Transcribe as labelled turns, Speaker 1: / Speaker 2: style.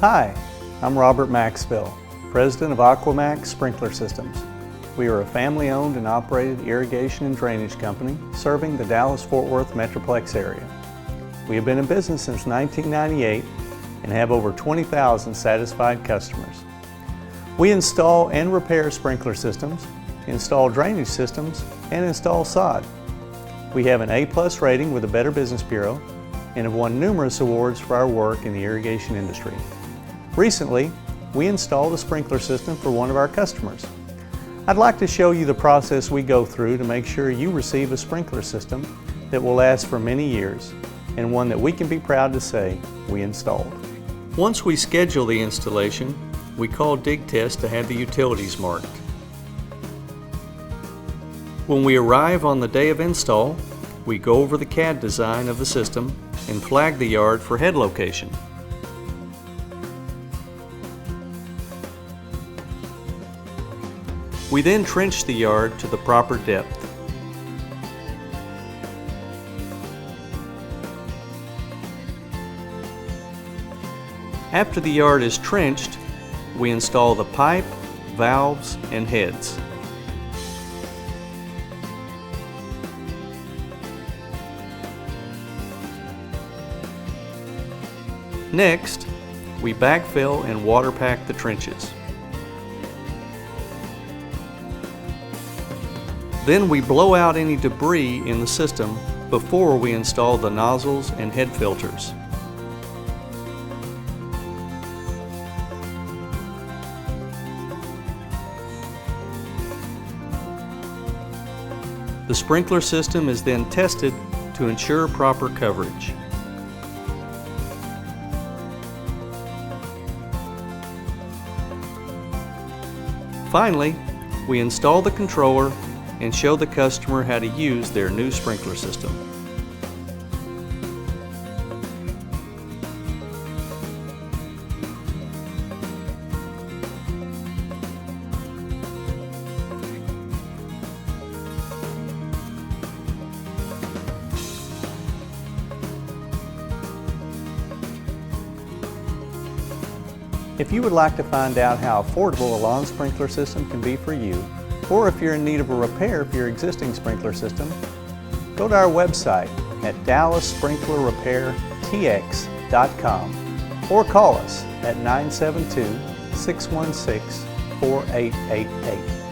Speaker 1: Hi, I'm Robert Maxville, President of Aquamax Sprinkler Systems. We are a family-owned and operated irrigation and drainage company serving the Dallas-Fort Worth Metroplex area. We have been in business since 1998 and have over 20,000 satisfied customers. We install and repair sprinkler systems, install drainage systems, and install sod. We have an A+ rating with the Better Business Bureau and have won numerous awards for our work in the irrigation industry. Recently, we installed a sprinkler system for one of our customers. I'd like to show you the process we go through to make sure you receive a sprinkler system that will last for many years and one that we can be proud to say we installed. Once we schedule the installation, we call dig test to have the utilities marked. When we arrive on the day of install, we go over the CAD design of the system and flag the yard for head location. We then trench the yard to the proper depth. After the yard is trenched, we install the pipe, valves, and heads. Next, we backfill and water pack the trenches. Then we blow out any debris in the system before we install the nozzles and head filters. The sprinkler system is then tested to ensure proper coverage. Finally, we install the controller and show the customer how to use their new sprinkler system. If you would like to find out how affordable a lawn sprinkler system can be for you, or if you're in need of a repair for your existing sprinkler system, go to our website at DallasSprinklerRepairTX.com or call us at 972-616-4888.